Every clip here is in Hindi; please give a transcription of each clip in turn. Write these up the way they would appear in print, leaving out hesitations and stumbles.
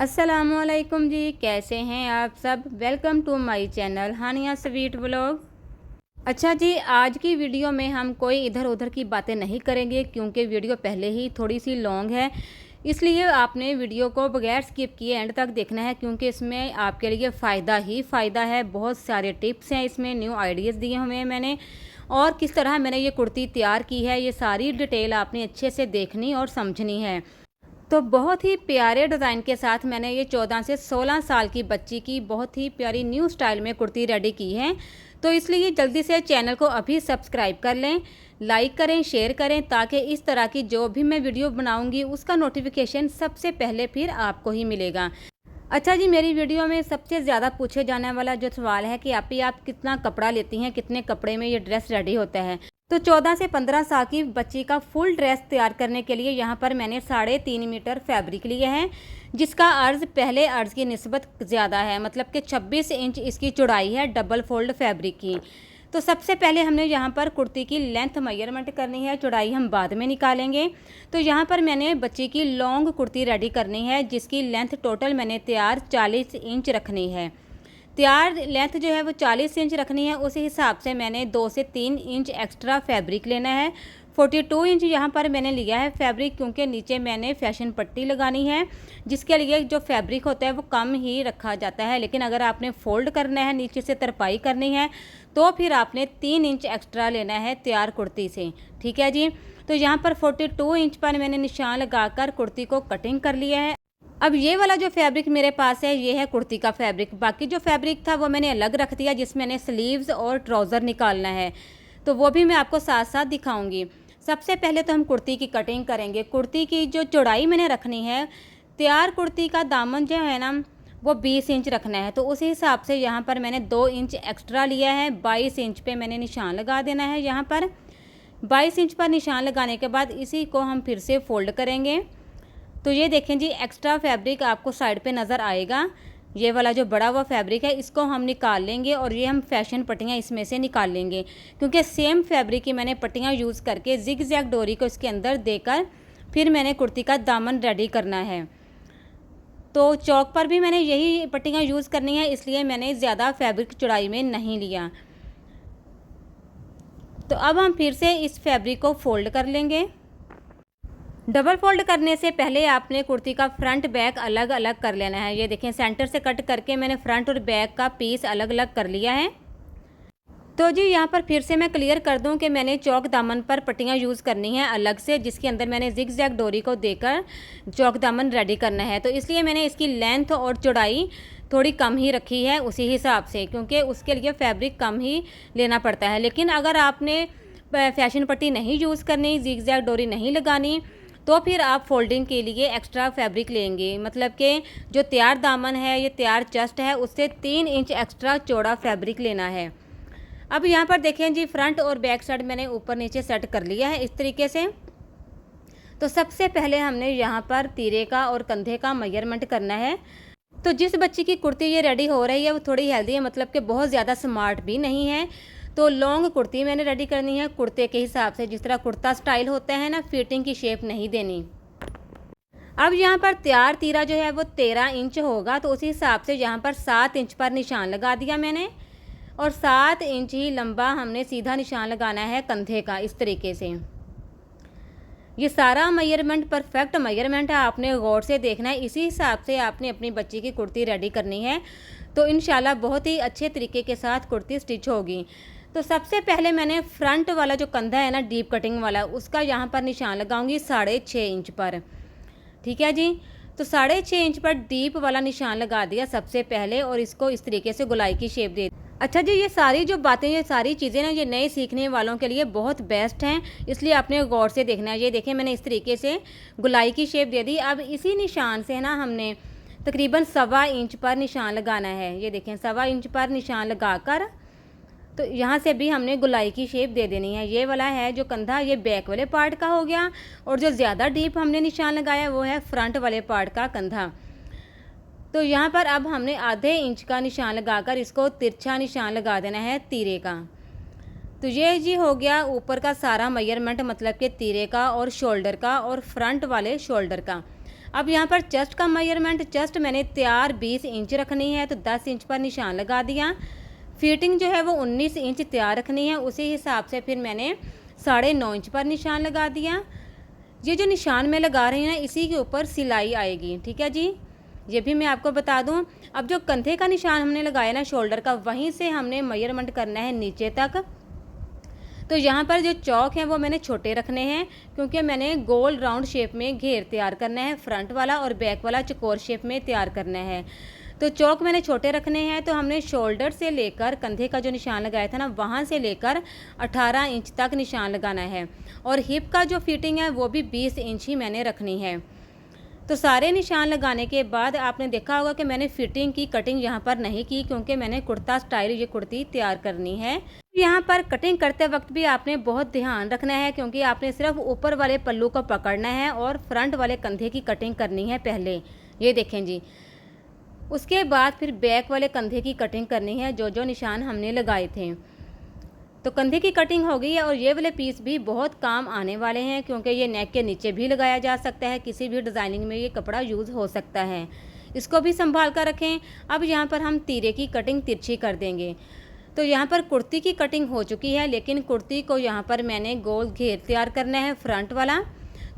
अस्सलामुअलैकुम जी, कैसे हैं आप सब। Welcome to my channel Haniya sweet vlog. अच्छा जी, आज की वीडियो में हम कोई इधर उधर की बातें नहीं करेंगे क्योंकि वीडियो पहले ही थोड़ी सी लॉन्ग है। इसलिए आपने वीडियो को बगैर स्किप किए एंड तक देखना है क्योंकि इसमें आपके लिए फ़ायदा ही फ़ायदा है। बहुत सारे टिप्स हैं इसमें, न्यू आइडियाज़ दिए हुए हैं मैंने, और किस तरह मैंने ये कुर्ती तैयार की है, ये सारी डिटेल आपने अच्छे से देखनी और समझनी है। तो बहुत ही प्यारे डिज़ाइन के साथ मैंने ये 14 से 16 साल की बच्ची की बहुत ही प्यारी न्यू स्टाइल में कुर्ती रेडी की है। तो इसलिए जल्दी से चैनल को अभी सब्सक्राइब कर लें, लाइक करें, शेयर करें, ताकि इस तरह की जो भी मैं वीडियो बनाऊंगी उसका नोटिफिकेशन सबसे पहले फिर आपको ही मिलेगा। अच्छा जी, मेरी वीडियो में सबसे ज़्यादा पूछे जाने वाला जो सवाल है कि आप कितना कपड़ा लेती हैं, कितने कपड़े में ये ड्रेस रेडी होता है। तो 14 से 15 साल की बच्ची का फुल ड्रेस तैयार करने के लिए यहाँ पर मैंने 3.5 मीटर फैब्रिक लिए हैं, जिसका अर्ज पहले अर्ज की निस्बत ज़्यादा है, मतलब कि 26 इंच इसकी चौड़ाई है डबल फोल्ड फैब्रिक की। तो सबसे पहले हमने यहाँ पर कुर्ती की लेंथ मेजरमेंट करनी है, चौड़ाई हम बाद में निकालेंगे। तो यहाँ पर मैंने बच्ची की लॉन्ग कुर्ती रेडी करनी है, जिसकी लेंथ टोटल मैंने तैयार 40 इंच रखनी है। तैयार लेंथ जो है वो 40 इंच रखनी है। उसी हिसाब से मैंने 2 से 3 इंच एक्स्ट्रा फैब्रिक लेना है। 42 इंच यहाँ पर मैंने लिया है फैब्रिक, क्योंकि नीचे मैंने फैशन पट्टी लगानी है, जिसके लिए जो फैब्रिक होता है वो कम ही रखा जाता है। लेकिन अगर आपने फोल्ड करना है, नीचे से तरपाई करनी है, तो फिर आपने 3 इंच एक्स्ट्रा लेना है तैयार कुर्ती से। ठीक है जी। तो यहाँ पर 42 इंच पर मैंने निशान लगाकर कुर्ती को कटिंग कर लिया है। अब ये वाला जो फैब्रिक मेरे पास है, ये है कुर्ती का फैब्रिक। बाकी जो फैब्रिक था वो मैंने अलग रख दिया, जिसमें मैंने स्लीव्स और ट्राउज़र निकालना है, तो वो भी मैं आपको साथ साथ दिखाऊंगी। सबसे पहले तो हम कुर्ती की कटिंग करेंगे। कुर्ती की जो चौड़ाई मैंने रखनी है, तैयार कुर्ती का दामन जो है ना वो 20 इंच रखना है। तो उसी हिसाब से यहाँ पर मैंने 2 इंच एक्स्ट्रा लिया है। 22 इंच पे मैंने निशान लगा देना है। यहाँ पर 22 इंच पर निशान लगाने के बाद इसी को हम फिर से फोल्ड करेंगे। तो ये देखें जी, एक्स्ट्रा फैब्रिक आपको साइड पे नज़र आएगा। ये वाला जो बड़ा हुआ फैब्रिक है, इसको हम निकाल लेंगे और ये हम फैशन पट्टियाँ इसमें से निकाल लेंगे, क्योंकि सेम फैब्रिक की मैंने पट्टियाँ यूज़ करके जिग जैग डोरी को इसके अंदर देकर फिर मैंने कुर्ती का दामन रेडी करना है। तो चौक पर भी मैंने यही पट्टियाँ यूज़ करनी है, इसलिए मैंने ज़्यादा फैब्रिक चौड़ाई में नहीं लिया। तो अब हम फिर से इस फैब्रिक को फोल्ड कर लेंगे। डबल फोल्ड करने से पहले आपने कुर्ती का फ्रंट बैक अलग अलग कर लेना है। ये देखें, सेंटर से कट करके मैंने फ्रंट और बैक का पीस अलग अलग कर लिया है। तो जी यहाँ पर फिर से मैं क्लियर कर दूं कि मैंने चौक दामन पर पट्टियाँ यूज़ करनी है अलग से, जिसके अंदर मैंने जिग जैग डोरी को देकर चौक दामन रेडी करना है। तो इसलिए मैंने इसकी लेंथ और चौड़ाई थोड़ी कम ही रखी है उसी हिसाब से, क्योंकि उसके लिए फैब्रिक कम ही लेना पड़ता है। लेकिन अगर आपने फैशन पट्टी नहीं यूज़ करनी, जिग जैग डोरी नहीं लगानी, तो फिर आप फोल्डिंग के लिए एक्स्ट्रा फैब्रिक लेंगे। मतलब कि जो तैयार दामन है, ये तैयार चेस्ट है, उससे 3 इंच एक्स्ट्रा चौड़ा फैब्रिक लेना है। अब यहाँ पर देखें जी, फ्रंट और बैक साइड मैंने ऊपर नीचे सेट कर लिया है इस तरीके से। तो सबसे पहले हमने यहाँ पर तीरे का और कंधे का मेजरमेंट करना है। तो जिस बच्ची की कुर्ती ये रेडी हो रही है वो थोड़ी हेल्दी है, मतलब कि बहुत ज़्यादा स्मार्ट भी नहीं है। तो लॉन्ग कुर्ती मैंने रेडी करनी है कुर्ते के हिसाब से, जिस तरह कुर्ता स्टाइल होता है ना, फिटिंग की शेप नहीं देनी। अब यहाँ पर तैयार तीरा जो है वो 13 इंच होगा, तो उसी हिसाब से यहाँ पर 7 इंच पर निशान लगा दिया मैंने, और 7 इंच ही लंबा हमने सीधा निशान लगाना है कंधे का इस तरीके से। ये सारा मेजरमेंट परफेक्ट मेजरमेंट है, आपने गौर से देखना है। इसी हिसाब से आपने अपनी बच्ची की कुर्ती रेडी करनी है, तो इंशाल्लाह बहुत ही अच्छे तरीके के साथ कुर्ती स्टिच होगी। तो सबसे पहले मैंने फ्रंट वाला जो कंधा है ना, डीप कटिंग वाला, उसका यहाँ पर निशान लगाऊंगी 6.5 इंच पर। ठीक है जी। तो 6.5 इंच पर डीप वाला निशान लगा दिया सबसे पहले, और इसको इस तरीके से गोलाई की शेप दे। अच्छा जी, ये सारी जो बातें, ये सारी चीज़ें ना, ये नए सीखने वालों के लिए बहुत बेस्ट हैं, इसलिए आपने गौर से देखना है। ये देखें, मैंने इस तरीके से गोलाई की शेप दे दी। अब इसी निशान से ना हमने तकरीबन 1.25 इंच पर निशान लगाना है। ये देखें, 1.25 इंच पर निशान लगाकर तो यहाँ से भी हमने गोलाई की शेप दे देनी है। ये वाला है जो कंधा, ये बैक वाले पार्ट का हो गया, और जो ज़्यादा डीप हमने निशान लगाया वो है फ्रंट वाले पार्ट का कंधा। तो यहाँ पर अब हमने आधे इंच का निशान लगाकर इसको तिरछा निशान लगा देना है तीरे का। तो ये जी हो गया ऊपर का सारा मेजरमेंट, मतलब कि तीरे का और शोल्डर का और फ्रंट वाले शोल्डर का। अब यहाँ पर चेस्ट का मेजरमेंट, चेस्ट मैंने तैयार 20 इंच रखनी है तो 10 इंच पर निशान लगा दिया। फिटिंग जो है वो 19 इंच तैयार रखनी है, उसी हिसाब से फिर मैंने 9.5 इंच पर निशान लगा दिया। ये जो निशान मैं लगा रही हूँ ना, इसी के ऊपर सिलाई आएगी, ठीक है जी। ये भी मैं आपको बता दूँ। अब जो कंधे का निशान हमने लगाया ना शोल्डर का, वहीं से हमने मेजरमेंट करना है नीचे तक। तो यहाँ पर जो चौक है वो मैंने छोटे रखने हैं, क्योंकि मैंने गोल राउंड शेप में घेर तैयार करना है, फ्रंट वाला और बैक वाला चौकोर शेप में तैयार करना है। तो चौक मैंने छोटे रखने हैं। तो हमने शोल्डर से लेकर कंधे का जो निशान लगाया था ना, वहाँ से लेकर 18 इंच तक निशान लगाना है। और हिप का जो फिटिंग है वो भी 20 इंच ही मैंने रखनी है। तो सारे निशान लगाने के बाद आपने देखा होगा कि मैंने फिटिंग की कटिंग यहाँ पर नहीं की, क्योंकि मैंने कुर्ता स्टाइल ये कुर्ती तैयार करनी है। यहाँ पर कटिंग करते वक्त भी आपने बहुत ध्यान रखना है, क्योंकि आपने सिर्फ ऊपर वाले पल्लू को पकड़ना है और फ्रंट वाले कंधे की कटिंग करनी है पहले। ये देखें जी। उसके बाद फिर बैक वाले कंधे की कटिंग करनी है, जो जो निशान हमने लगाए थे। तो कंधे की कटिंग हो गई है और ये वाले पीस भी बहुत काम आने वाले हैं, क्योंकि ये नेक के नीचे भी लगाया जा सकता है, किसी भी डिज़ाइनिंग में ये कपड़ा यूज़ हो सकता है। इसको भी संभाल कर रखें। अब यहाँ पर हम तीरे की कटिंग तिरछी कर देंगे। तो यहाँ पर कुर्ती की कटिंग हो चुकी है, लेकिन कुर्ती को यहाँ पर मैंने गोल घेर तैयार करना है फ्रंट वाला,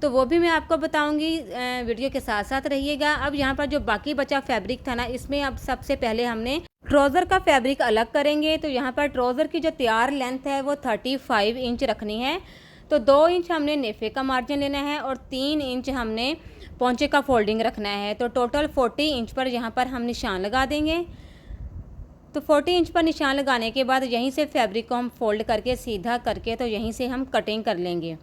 तो वो भी मैं आपको बताऊंगी, वीडियो के साथ साथ रहिएगा। अब यहाँ पर जो बाकी बचा फैब्रिक था ना, इसमें अब सबसे पहले हमने ट्राउज़र का फैब्रिक अलग करेंगे। तो यहाँ पर ट्राउज़र की जो तैयार लेंथ है वो 35 इंच रखनी है। तो 2 इंच हमने नेफे का मार्जिन लेना है और 3 इंच हमने पोंचे का फोल्डिंग रखना है। तो टोटल 40 इंच पर यहाँ पर हम निशान लगा देंगे। तो 40 इंच पर निशान लगाने के बाद यहीं से फैब्रिक को हम फोल्ड करके सीधा करके तो यहीं से हम कटिंग कर लेंगे।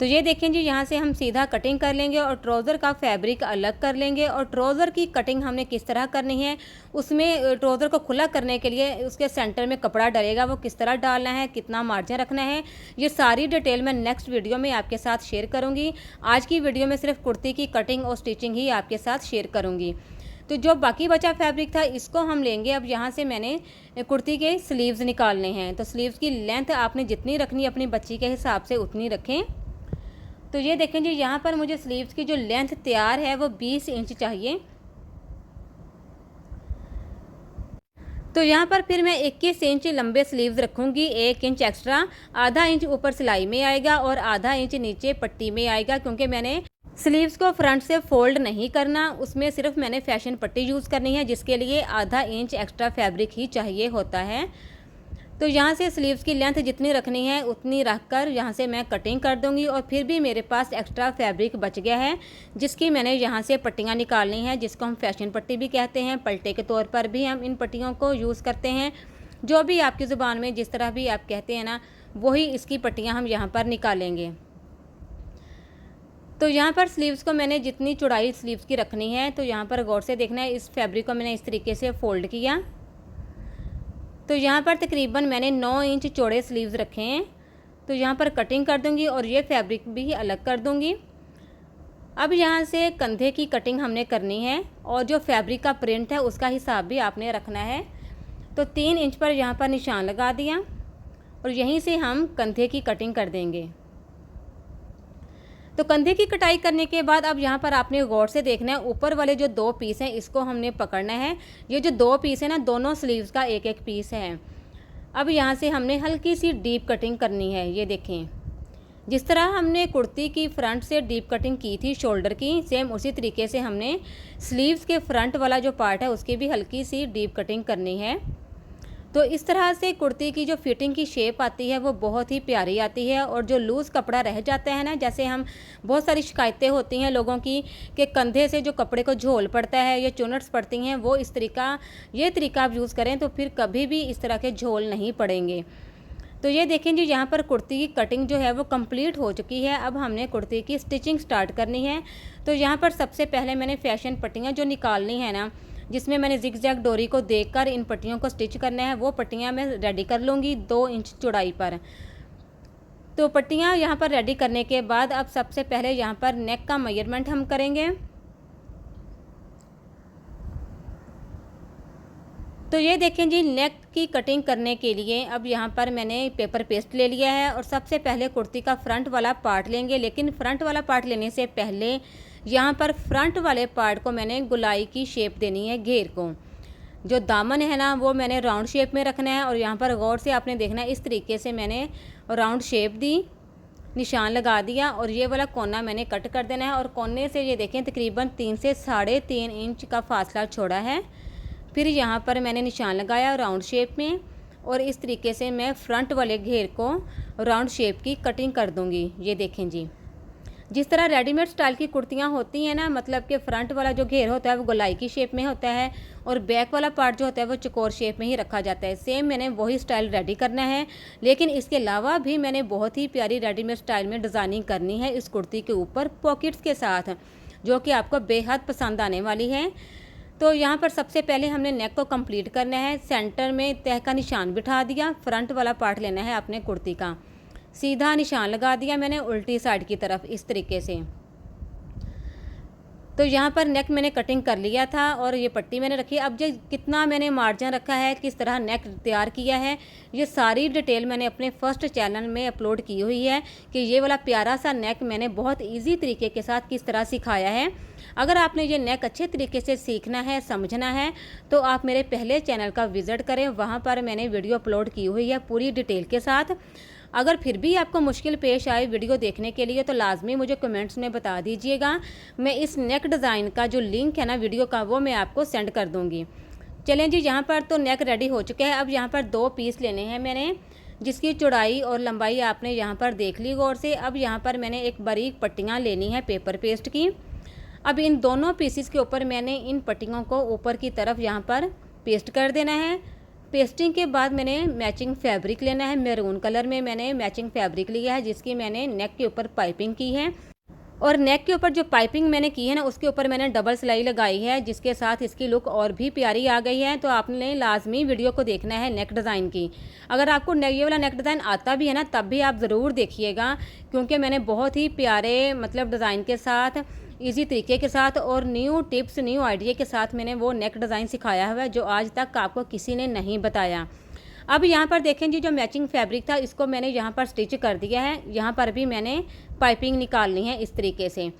तो ये देखें जी, यहाँ से हम सीधा कटिंग कर लेंगे और ट्राउज़र का फैब्रिक अलग कर लेंगे। और ट्राउज़र की कटिंग हमने किस तरह करनी है, उसमें ट्राउज़र को खुला करने के लिए उसके सेंटर में कपड़ा डलेगा, वो किस तरह डालना है, कितना मार्जिन रखना है, ये सारी डिटेल मैं नेक्स्ट वीडियो में आपके साथ शेयर करूँगी। आज की वीडियो में सिर्फ कुर्ती की कटिंग और स्टिचिंग ही आपके साथ शेयर करूँगी। तो जो बाकी बचा फैब्रिक था इसको हम लेंगे। अब यहाँ से मैंने कुर्ती के स्लीव्स निकालने हैं। तो स्लीव्स की लेंथ आपने जितनी रखनी है अपनी बच्ची के हिसाब से उतनी रखें। तो ये देखें जी, यहाँ पर मुझे स्लीव्स की जो लेंथ तैयार है वो 20 इंच चाहिए। तो यहाँ पर फिर मैं 21 इंच लंबे स्लीव्स रखूँगी, 1 इंच एक्स्ट्रा, आधा इंच ऊपर सिलाई में आएगा और आधा इंच नीचे पट्टी में आएगा, क्योंकि मैंने स्लीव्स को फ्रंट से फोल्ड नहीं करना, उसमें सिर्फ मैंने फैशन पट्टी यूज़ करनी है, जिसके लिए आधा इंच एक्स्ट्रा फैब्रिक ही चाहिए होता है। तो यहाँ से स्लीव्स की लेंथ जितनी रखनी है उतनी रखकर यहाँ से मैं कटिंग कर दूँगी। और फिर भी मेरे पास एक्स्ट्रा फैब्रिक बच गया है, जिसकी मैंने यहाँ से पट्टियाँ निकालनी है, जिसको हम फैशन पट्टी भी कहते हैं। पलटे के तौर पर भी हम इन पट्टियों को यूज़ करते हैं। जो भी आपकी ज़ुबान में जिस तरह भी आप कहते हैं ना, वही इसकी पट्टियाँ हम यहाँ पर निकालेंगे। तो यहाँ पर स्लीव्स को मैंने जितनी चौड़ाई स्लीव्स की रखनी है, तो यहाँ पर गौर से देखना है, इस फैब्रिक को मैंने इस तरीके से फ़ोल्ड किया। तो यहाँ पर तकरीबन मैंने 9 इंच चौड़े स्लीव्स रखे हैं। तो यहाँ पर कटिंग कर दूँगी और ये फैब्रिक भी अलग कर दूँगी। अब यहाँ से कंधे की कटिंग हमने करनी है और जो फैब्रिक का प्रिंट है उसका हिसाब भी आपने रखना है। तो 3 इंच पर यहाँ पर निशान लगा दिया और यहीं से हम कंधे की कटिंग कर देंगे। तो कंधे की कटाई करने के बाद अब यहाँ पर आपने गौर से देखना है, ऊपर वाले जो 2 पीस हैं इसको हमने पकड़ना है। ये जो 2 पीस है ना, दोनों स्लीव्स का एक एक पीस है। अब यहाँ से हमने हल्की सी डीप कटिंग करनी है। ये देखें, जिस तरह हमने कुर्ती की फ्रंट से डीप कटिंग की थी शोल्डर की, सेम उसी तरीके से हमने स्लीव्स के फ्रंट वाला जो पार्ट है उसकी भी हल्की सी डीप कटिंग करनी है। तो इस तरह से कुर्ती की जो फिटिंग की शेप आती है वो बहुत ही प्यारी आती है। और जो लूज़ कपड़ा रह जाता है ना, जैसे हम बहुत सारी शिकायतें होती हैं लोगों की कि कंधे से जो कपड़े को झोल पड़ता है या चुनट्स पड़ती हैं, वो ये तरीका आप यूज़ करें तो फिर कभी भी इस तरह के झोल नहीं पड़ेंगे। तो ये देखें जी, यहाँ पर कुर्ती की कटिंग जो है वो कंप्लीट हो चुकी है। अब हमने कुर्ती की स्टिचिंग स्टार्ट करनी है। तो यहाँ पर सबसे पहले मैंने फैशन पट्टियाँ जो निकालनी है ना, जिसमें मैंने जिग जैग डोरी को देखकर इन पट्टियों को स्टिच करना है, वो पट्टियाँ मैं रेडी कर लूँगी 2 इंच चौड़ाई पर। तो पट्टियाँ यहाँ पर रेडी करने के बाद अब सबसे पहले यहाँ पर नेक का मेजरमेंट हम करेंगे। तो ये देखें जी, नेक की कटिंग करने के लिए अब यहाँ पर मैंने पेपर पेस्ट ले लिया है और सबसे पहले कुर्ती का फ्रंट वाला पार्ट लेंगे। लेकिन फ्रंट वाला पार्ट लेने से पहले यहाँ पर फ्रंट वाले पार्ट को मैंने गोलाई की शेप देनी है। घेर को जो दामन है ना वो मैंने राउंड शेप में रखना है और यहाँ पर गौर से आपने देखना है, इस तरीके से मैंने राउंड शेप दी, निशान लगा दिया और ये वाला कोना मैंने कट कर देना है। और कोने से ये देखें तकरीबन 3 से 3.5 इंच का फासला छोड़ा है। फिर यहाँ पर मैंने निशान लगाया राउंड शेप में और इस तरीके से मैं फ्रंट वाले घेर को राउंड शेप की कटिंग कर दूँगी। ये देखें जी, जिस तरह रेडीमेड स्टाइल की कुर्तियाँ होती हैं ना, मतलब कि फ्रंट वाला जो घेर होता है वो गोलाई की शेप में होता है और बैक वाला पार्ट जो होता है वो चौकोर शेप में ही रखा जाता है। सेम मैंने वही स्टाइल रेडी करना है, लेकिन इसके अलावा भी मैंने बहुत ही प्यारी रेडीमेड स्टाइल में डिज़ाइनिंग करनी है इस कुर्ती के ऊपर पॉकेट्स के साथ, जो कि आपको बेहद पसंद आने वाली है। तो यहाँ पर सबसे पहले हमने नेक को कंप्लीट करना है। सेंटर में तह का निशान बिठा दिया, फ्रंट वाला पार्ट लेना है अपने कुर्ती का, सीधा निशान लगा दिया मैंने उल्टी साइड की तरफ इस तरीके से। तो यहाँ पर नेक मैंने कटिंग कर लिया था और ये पट्टी मैंने रखी। अब जो कितना मैंने मार्जिन रखा है, किस तरह नेक तैयार किया है, ये सारी डिटेल मैंने अपने फर्स्ट चैनल में अपलोड की हुई है कि ये वाला प्यारा सा नेक मैंने बहुत इजी तरीके के साथ किस तरह सिखाया है। अगर आपने ये नेक अच्छे तरीके से सीखना है, समझना है, तो आप मेरे पहले चैनल का विज़िट करें, वहाँ पर मैंने वीडियो अपलोड की हुई है पूरी डिटेल के साथ। अगर फिर भी आपको मुश्किल पेश आए वीडियो देखने के लिए तो लाजमी मुझे कमेंट्स में बता दीजिएगा। मैं इस नेक डिज़ाइन का जो लिंक है ना वीडियो का, वो मैं आपको सेंड कर दूँगी। चलें जी, यहाँ पर तो नेक रेडी हो चुका है। अब यहाँ पर 2 पीस लेने हैं मैंने, जिसकी चौड़ाई और लंबाई आपने यहाँ पर देख ली गौर से। अब यहाँ पर मैंने एक बारीक पट्टियाँ लेनी है पेपर पेस्ट की। अब इन दोनों पीसीस के ऊपर मैंने इन पट्टियों को ऊपर की तरफ यहाँ पर पेस्ट कर देना है। पेस्टिंग के बाद मैंने मैचिंग फैब्रिक लेना है। मैरून कलर में मैंने मैचिंग फैब्रिक लिया है, जिसकी मैंने नेक के ऊपर पाइपिंग की है और नेक के ऊपर जो पाइपिंग मैंने की है ना, उसके ऊपर मैंने डबल सिलाई लगाई है, जिसके साथ इसकी लुक और भी प्यारी आ गई है। तो आपने लाजमी वीडियो को देखना है नेक डिज़ाइन की। अगर आपको ये वाला नेक डिज़ाइन आता भी है ना, तब भी आप ज़रूर देखिएगा, क्योंकि मैंने बहुत ही प्यारे मतलब डिज़ाइन के साथ, इजी तरीके के साथ और न्यू टिप्स, न्यू आइडिया के साथ मैंने वो नेक डिज़ाइन सिखाया हुआ है जो आज तक आपको किसी ने नहीं बताया। अब यहाँ पर देखें जी, जो मैचिंग फैब्रिक था इसको मैंने यहाँ पर स्टिच कर दिया है। यहाँ पर भी मैंने पाइपिंग निकालनी है इस तरीके से।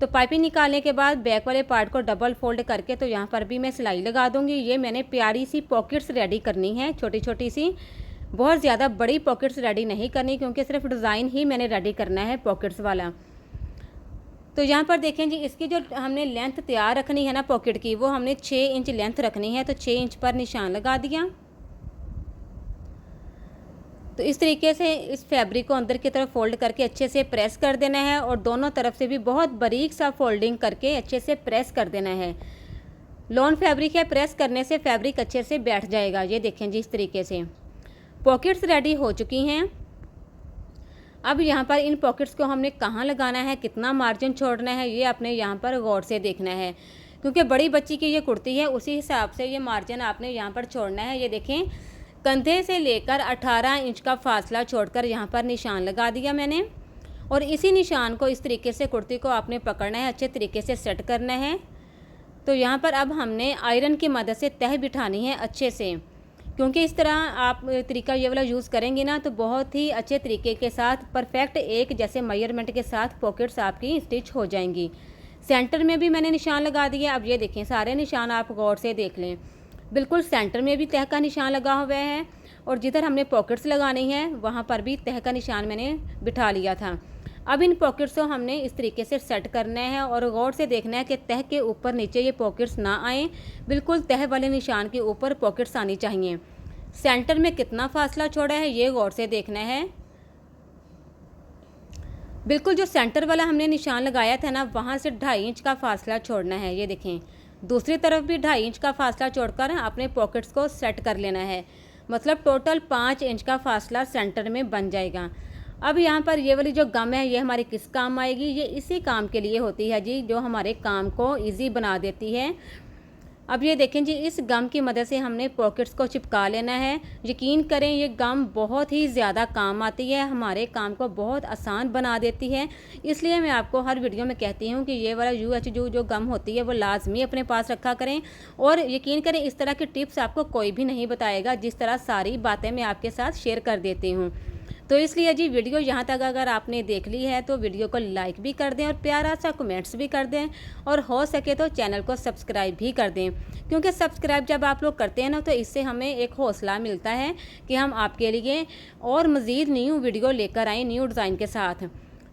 तो पाइपिंग निकालने के बाद बैक वाले पार्ट को डबल फोल्ड करके तो यहाँ पर भी मैं सिलाई लगा दूँगी। ये मैंने प्यारी सी पॉकेट्स रेडी करनी है, छोटी छोटी सी, बहुत ज़्यादा बड़ी पॉकेट्स रेडी नहीं करनी, क्योंकि सिर्फ डिज़ाइन ही मैंने रेडी करना है पॉकेट्स वाला। तो यहाँ पर देखें जी, इसकी जो हमने लेंथ तैयार रखनी है ना पॉकेट की, वो हमने 6 इंच लेंथ रखनी है। तो 6 इंच पर निशान लगा दिया। तो इस तरीके से इस फैब्रिक को अंदर की तरफ फोल्ड करके अच्छे से प्रेस कर देना है और दोनों तरफ से भी बहुत बारीक सा फोल्डिंग करके अच्छे से प्रेस कर देना है। लॉन फैब्रिक है, प्रेस करने से फैब्रिक अच्छे से बैठ जाएगा। ये देखें जी, इस तरीके से पॉकेट्स रेडी हो चुकी हैं। अब यहाँ पर इन पॉकेट्स को हमने कहाँ लगाना है, कितना मार्जिन छोड़ना है, ये आपने यहाँ पर गौर से देखना है, क्योंकि बड़ी बच्ची की ये कुर्ती है, उसी हिसाब से ये मार्जिन आपने यहाँ पर छोड़ना है। ये देखें, कंधे से लेकर 18 इंच का फासला छोड़कर यहाँ पर निशान लगा दिया मैंने और इसी निशान को इस तरीके से कुर्ती को आपने पकड़ना है, अच्छे तरीके से सेट करना है। तो यहाँ पर अब हमने आयरन की मदद से तह बिठानी है अच्छे से, क्योंकि इस तरह आप तरीका ये वाला यूज़ करेंगे ना तो बहुत ही अच्छे तरीके के साथ परफेक्ट एक जैसे मेजरमेंट के साथ पॉकेट्स आपकी स्टिच हो जाएंगी। सेंटर में भी मैंने निशान लगा दिया। अब ये देखें, सारे निशान आप गौर से देख लें, बिल्कुल सेंटर में भी तह का निशान लगा हुआ है और जिधर हमने पॉकेट्स लगानी है वहाँ पर भी तह का निशान मैंने बिठा लिया था। अब इन पॉकेट्स को हमने इस तरीके से सेट करना है और गौर से देखना है कि तह के ऊपर नीचे ये पॉकेट्स ना आए, बिल्कुल तह वाले निशान के ऊपर पॉकेट्स आनी चाहिए। सेंटर में कितना फासला छोड़ा है ये गौर से देखना है। बिल्कुल जो सेंटर वाला हमने निशान लगाया था ना, वहाँ से 2.5 इंच का फासला छोड़ना है। ये देखें, दूसरी तरफ भी 2.5 इंच का फासला छोड़कर अपने पॉकेट्स को सेट कर लेना है, मतलब टोटल 5 इंच का फासला सेंटर में बन जाएगा। अब यहाँ पर ये वाली जो गम है ये हमारे किस काम आएगी, ये इसी काम के लिए होती है जी, जो हमारे काम को इजी बना देती है। अब ये देखें जी, इस गम की मदद से हमने पॉकेट्स को चिपका लेना है। यकीन करें ये गम बहुत ही ज़्यादा काम आती है, हमारे काम को बहुत आसान बना देती है। इसलिए मैं आपको हर वीडियो में कहती हूँ कि ये वाला UHU जो गम होती है वो लाजमी अपने पास रखा करें। और यकीन करें इस तरह की टिप्स आपको कोई भी नहीं बताएगा जिस तरह सारी बातें मैं आपके साथ शेयर कर देती हूँ। तो इसलिए जी वीडियो यहाँ तक अगर आपने देख ली है तो वीडियो को लाइक भी कर दें और प्यारा सा कमेंट्स भी कर दें, और हो सके तो चैनल को सब्सक्राइब भी कर दें, क्योंकि सब्सक्राइब जब आप लोग करते हैं ना तो इससे हमें एक हौसला मिलता है कि हम आपके लिए और मज़ीद न्यू वीडियो लेकर आएँ न्यू डिज़ाइन के साथ।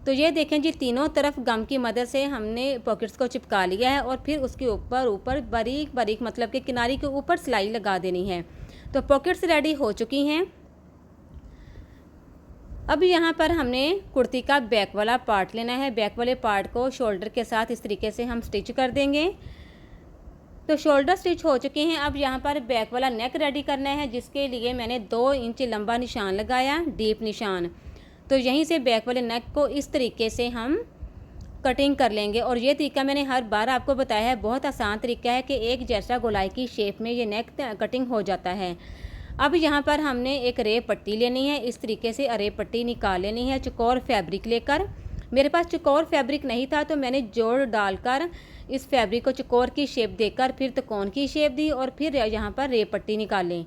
तो ये देखें जी, तीनों तरफ गम की मदद से हमने पॉकेट्स को चिपका लिया है और फिर उसके ऊपर बारीक बारीक मतलब कि किनारे के ऊपर सिलाई लगा देनी है। तो पॉकेट्स रेडी हो चुकी हैं। अब यहाँ पर हमने कुर्ती का बैक वाला पार्ट लेना है। बैक वाले पार्ट को शोल्डर के साथ इस तरीके से हम स्टिच कर देंगे। तो शोल्डर स्टिच हो चुके हैं। अब यहाँ पर बैक वाला नेक रेडी करना है, जिसके लिए मैंने 2 इंच लंबा निशान लगाया, डीप निशान। तो यहीं से बैक वाले नेक को इस तरीके से हम कटिंग कर लेंगे। और ये तरीका मैंने हर बार आपको बताया है, बहुत आसान तरीका है कि एक जैसा गोलाई की शेप में ये नेक कटिंग हो जाता है। अब यहाँ पर हमने एक रेप पट्टी लेनी है, इस तरीके से रेप पट्टी निकाल लेनी है चौकोर फैब्रिक लेकर। मेरे पास चौकोर फैब्रिक नहीं था तो मैंने जोड़ डालकर इस फैब्रिक को चौकोर की शेप देकर फिर त्रिकोण की शेप दी और फिर यहाँ पर रेप पट्टी निकालें।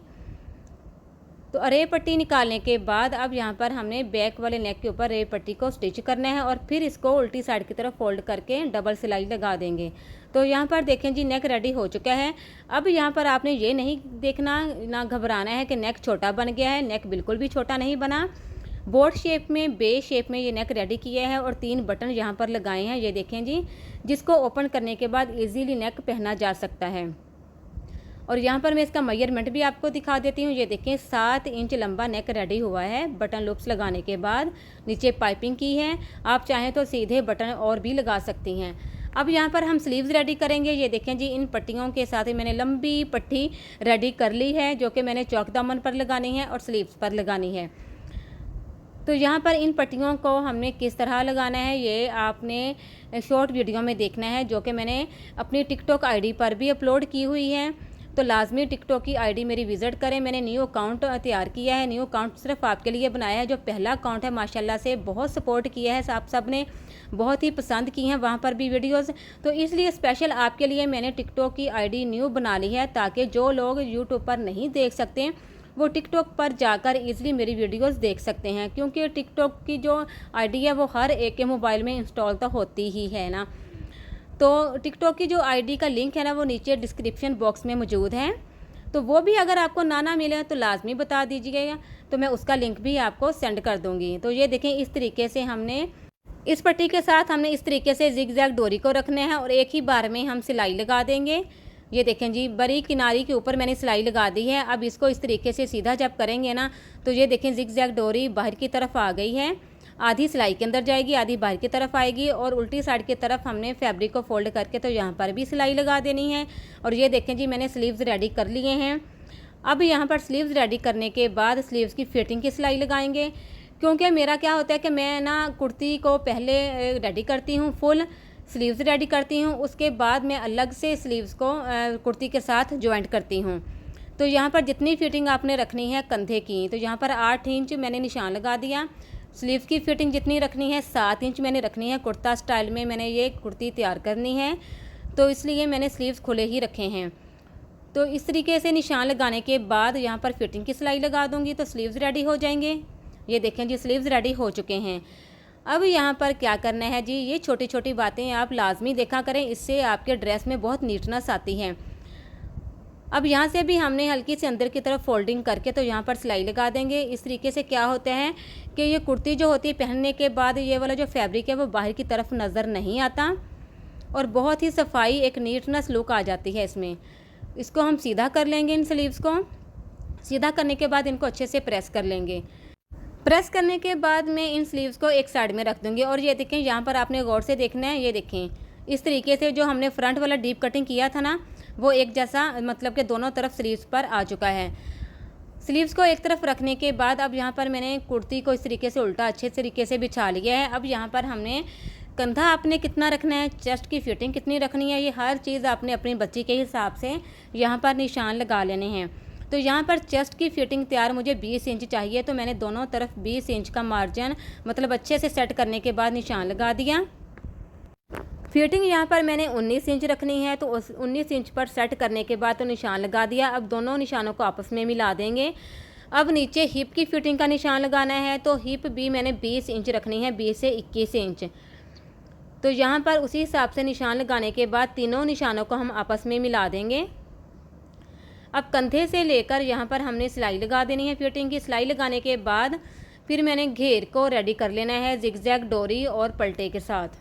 तो रेप पट्टी निकालने के बाद अब यहाँ पर हमने बैक वाले नेक के ऊपर रेप पट्टी को स्टिच करना है और फिर इसको उल्टी साइड की तरफ फोल्ड करके डबल सिलाई लगा देंगे। तो यहाँ पर देखें जी, नेक रेडी हो चुका है। अब यहाँ पर आपने ये नहीं देखना, ना घबराना है कि नेक छोटा बन गया है। नेक बिल्कुल भी छोटा नहीं बना। बोट शेप में, बे शेप में ये नेक रेडी किया है और 3 बटन यहाँ पर लगाए हैं, ये देखें जी, जिसको ओपन करने के बाद ईजीली नेक पहना जा सकता है। और यहाँ पर मैं इसका मेजरमेंट भी आपको दिखा देती हूँ। ये देखें, 7 इंच लंबा नेक रेडी हुआ है। बटन लूप्स लगाने के बाद नीचे पाइपिंग की है। आप चाहें तो सीधे बटन और भी लगा सकती हैं। अब यहाँ पर हम स्लीव्स रेडी करेंगे। ये देखें जी, इन पट्टियों के साथ ही मैंने लंबी पट्टी रेडी कर ली है, जो कि मैंने चौक दामन पर लगानी है और स्लीव्स पर लगानी है। तो यहाँ पर इन पट्टियों को हमने किस तरह लगाना है ये आपने शॉर्ट वीडियो में देखना है, जो कि मैंने अपनी टिकटॉक आईडी पर भी अपलोड की हुई है। तो लाजमी टिकटॉक की आईडी मेरी विज़िट करें। मैंने न्यू अकाउंट तैयार किया है, न्यू अकाउंट सिर्फ आपके लिए बनाया है। जो पहला अकाउंट है माशाल्लाह से बहुत सपोर्ट किया है, आप सब ने बहुत ही पसंद की हैं वहाँ पर भी वीडियोस। तो इसलिए स्पेशल आपके लिए मैंने टिकटॉक की आईडी न्यू बना ली है, ताकि जो लोग यूट्यूब पर नहीं देख सकते वो टिकटॉक पर जाकर इजीली मेरी वीडियोस देख सकते हैं, क्योंकि टिकटॉक की जो आईडी है वो हर एक के मोबाइल में इंस्टॉल तो होती ही है ना। तो टिकटॉक की जो आईडी का लिंक है ना वो नीचे डिस्क्रिप्शन बॉक्स में मौजूद है। तो वो भी अगर आपको ना मिले तो लाजमी बता दीजिएगा, तो मैं उसका लिंक भी आपको सेंड कर दूँगी। तो ये देखें, इस तरीके से हमने इस पट्टी के साथ हमने इस तरीके से जिग-जैग डोरी को रखना है और एक ही बार में हम सिलाई लगा देंगे। ये देखें जी, बड़ी किनारी के ऊपर मैंने सिलाई लगा दी है। अब इसको इस तरीके से सीधा जब करेंगे ना तो ये देखें, जिग-जैग डोरी बाहर की तरफ आ गई है। आधी सिलाई के अंदर जाएगी, आधी बाहर की तरफ आएगी और उल्टी साइड की तरफ हमने फैब्रिक को फोल्ड करके तो यहाँ पर भी सिलाई लगा देनी है। और ये देखें जी, मैंने स्लीव्स रेडी कर लिए हैं। अब यहाँ पर स्लीव्स रेडी करने के बाद स्लीव्स की फिटिंग की सिलाई लगाएंगे, क्योंकि मेरा क्या होता है कि मैं ना कुर्ती को पहले रेडी करती हूँ, फुल स्लीव्स रेडी करती हूँ, उसके बाद मैं अलग से स्लीव्स को कुर्ती के साथ जॉइंट करती हूँ। तो यहाँ पर जितनी फिटिंग आपने रखनी है कंधे की, तो यहाँ पर 8 इंच मैंने निशान लगा दिया। स्लीव की फिटिंग जितनी रखनी है 7 इंच मैंने रखनी है। कुर्ता स्टाइल में मैंने ये कुर्ती तैयार करनी है, तो इसलिए मैंने स्लीव्स खुले ही रखे हैं। तो इस तरीके से निशान लगाने के बाद यहाँ पर फिटिंग की सिलाई लगा दूँगी तो स्लीव्स रेडी हो जाएंगे। ये देखें जी, स्लीव्स रेडी हो चुके हैं। अब यहाँ पर क्या करना है जी, ये छोटी छोटी बातें आप लाजमी देखा करें, इससे आपके ड्रेस में बहुत नीटनेस आती है। अब यहाँ से भी हमने हल्की से अंदर की तरफ फोल्डिंग करके तो यहाँ पर सिलाई लगा देंगे। इस तरीके से क्या होता है कि ये कुर्ती जो होती है पहनने के बाद ये वाला जो फैब्रिक है वो बाहर की तरफ नज़र नहीं आता और बहुत ही सफाई, एक नीटनेस लुक आ जाती है इसमें। इसको हम सीधा कर लेंगे। इन स्लीव्स को सीधा करने के बाद इनको अच्छे से प्रेस कर लेंगे। प्रेस करने के बाद मैं इन स्लीव्स को एक साइड में रख दूँगी। और ये देखें, यहाँ पर आपने गौर से देखना है, ये देखें इस तरीके से जो हमने फ्रंट वाला डीप कटिंग किया था ना वो एक जैसा मतलब कि दोनों तरफ स्लीव्स पर आ चुका है। स्लीव्स को एक तरफ रखने के बाद अब यहाँ पर मैंने कुर्ती को इस तरीके से उल्टा अच्छे तरीके से बिछा लिया है। अब यहाँ पर हमने कंधा आपने कितना रखना है, चेस्ट की फिटिंग कितनी रखनी है, ये हर चीज़ आपने अपनी बच्ची के हिसाब से यहाँ पर निशान लगा लेने हैं। तो यहाँ पर चेस्ट की फिटिंग तैयार मुझे 20 इंच चाहिए, तो मैंने दोनों तरफ 20 इंच का मार्जिन मतलब अच्छे से सेट करने के बाद निशान लगा दिया। फिटिंग यहाँ पर मैंने 19 इंच रखनी है, तो उस 19 इंच पर सेट करने के बाद तो निशान लगा दिया। अब दोनों निशानों को आपस में मिला देंगे। अब नीचे हिप की फिटिंग का निशान लगाना है, तो हिप भी मैंने 20 इंच रखनी है, 20 से 21 इंच। तो यहाँ पर उसी हिसाब से निशान लगाने के बाद तीनों निशानों को हम आपस में मिला देंगे। अब कंधे से लेकर यहाँ पर हमने सिलाई लगा देनी है। फिटिंग की सिलाई लगाने के बाद फिर मैंने घेर को रेडी कर लेना है जिगजैग डोरी और पलटे के साथ।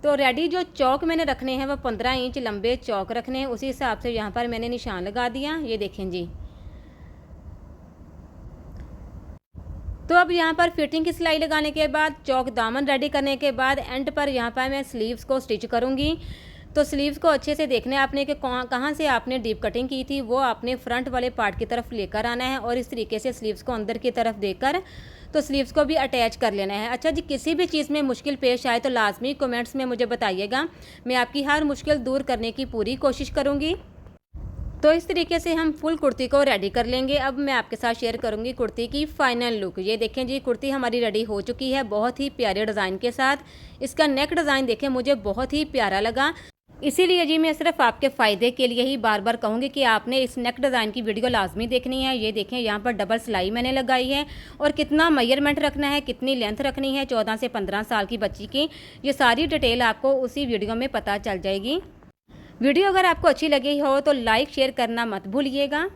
तो रेडी जो चौक मैंने रखने हैं वो 15 इंच लंबे चौक रखने हैं, उसी हिसाब से यहाँ पर मैंने निशान लगा दिया। ये देखें जी। तो अब यहाँ पर फिटिंग की सिलाई लगाने के बाद चौक दामन रेडी करने के बाद एंड पर यहाँ पर मैं स्लीव्स को स्टिच करूँगी। तो स्लीव्स को अच्छे से देखना है आपने कि कहाँ से आपने डीप कटिंग की थी, वो आपने फ्रंट वाले पार्ट की तरफ लेकर आना है और इस तरीके से स्लीव्स को अंदर की तरफ देकर तो स्लीव्स को भी अटैच कर लेना है। अच्छा जी, किसी भी चीज़ में मुश्किल पेश आए तो लाजमी कमेंट्स में मुझे बताइएगा, मैं आपकी हर मुश्किल दूर करने की पूरी कोशिश करूँगी। तो इस तरीके से हम फुल कुर्ती को रेडी कर लेंगे। अब मैं आपके साथ शेयर करूंगी कुर्ती की फाइनल लुक। ये देखें जी, कुर्ती हमारी रेडी हो चुकी है बहुत ही प्यारे डिज़ाइन के साथ। इसका नेक डिज़ाइन देखें, मुझे बहुत ही प्यारा लगा, इसीलिए जी मैं सिर्फ आपके फ़ायदे के लिए ही बार बार कहूँगी कि आपने इस नेक डिज़ाइन की वीडियो लाजमी देखनी है। ये देखें, यहाँ पर डबल सिलाई मैंने लगाई है और कितना मेजरमेंट रखना है, कितनी लेंथ रखनी है 14 से 15 साल की बच्ची की, ये सारी डिटेल आपको उसी वीडियो में पता चल जाएगी। वीडियो अगर आपको अच्छी लगी हो तो लाइक शेयर करना मत भूलिएगा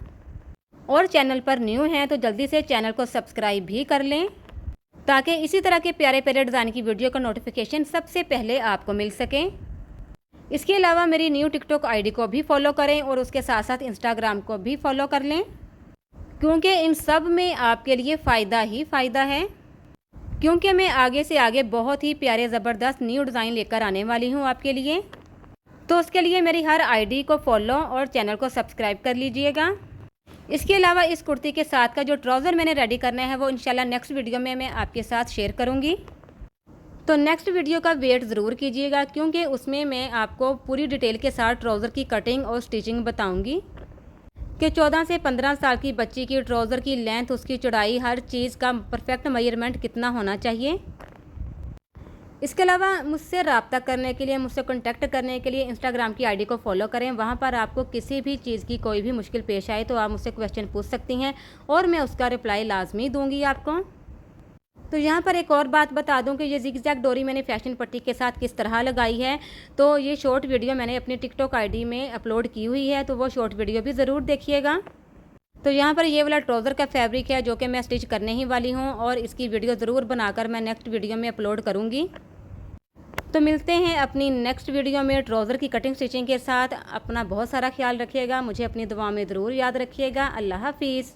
और चैनल पर न्यू हैं तो जल्दी से चैनल को सब्सक्राइब भी कर लें ताकि इसी तरह के प्यारे प्यारे डिज़ाइन की वीडियो का नोटिफिकेशन सबसे पहले आपको मिल सके। इसके अलावा मेरी न्यू टिकटॉक आईडी को भी फॉलो करें और उसके साथ साथ इंस्टाग्राम को भी फॉलो कर लें, क्योंकि इन सब में आपके लिए फ़ायदा ही फ़ायदा है, क्योंकि मैं आगे से आगे बहुत ही प्यारे ज़बरदस्त न्यू डिज़ाइन लेकर आने वाली हूँ आपके लिए। तो उसके लिए मेरी हर आईडी को फॉलो और चैनल को सब्सक्राइब कर लीजिएगा। इसके अलावा इस कुर्ती के साथ का जो ट्राउज़र मैंने रेडी करना है वो इंशाल्लाह नेक्स्ट वीडियो में मैं आपके साथ शेयर करूँगी। तो नेक्स्ट वीडियो का वेट ज़रूर कीजिएगा, क्योंकि उसमें मैं आपको पूरी डिटेल के साथ ट्राउज़र की कटिंग और स्टिचिंग बताऊँगी कि 14 से 15 साल की बच्ची की ट्राउज़र की लेंथ, उसकी चौड़ाई, हर चीज़ का परफेक्ट मेजरमेंट कितना होना चाहिए। इसके अलावा मुझसे रब्ता करने के लिए, मुझसे कांटेक्ट करने के लिए इंस्टाग्राम की आईडी को फॉलो करें। वहां पर आपको किसी भी चीज़ की कोई भी मुश्किल पेश आए तो आप मुझसे क्वेश्चन पूछ सकती हैं और मैं उसका रिप्लाई लाजमी दूंगी आपको। तो यहाँ पर एक और बात बता दूं कि ये जिगजैग डोरी मैंने फैशन पट्टी के साथ किस तरह लगाई है, तो ये शॉर्ट वीडियो मैंने अपनी टिकटॉक आईडी में अपलोड की हुई है, तो वो शॉर्ट वीडियो भी ज़रूर देखिएगा। तो यहाँ पर ये वाला ट्राउज़र का फैब्रिक है जो कि मैं स्टिच करने ही वाली हूँ और इसकी वीडियो ज़रूर बनाकर मैं नेक्स्ट वीडियो में अपलोड करूँगी। तो मिलते हैं अपनी नेक्स्ट वीडियो में ट्राउज़र की कटिंग स्टिचिंग के साथ। अपना बहुत सारा ख्याल रखिएगा, मुझे अपनी दुआ में ज़रूर याद रखिएगा। अल्लाह हाफिज़।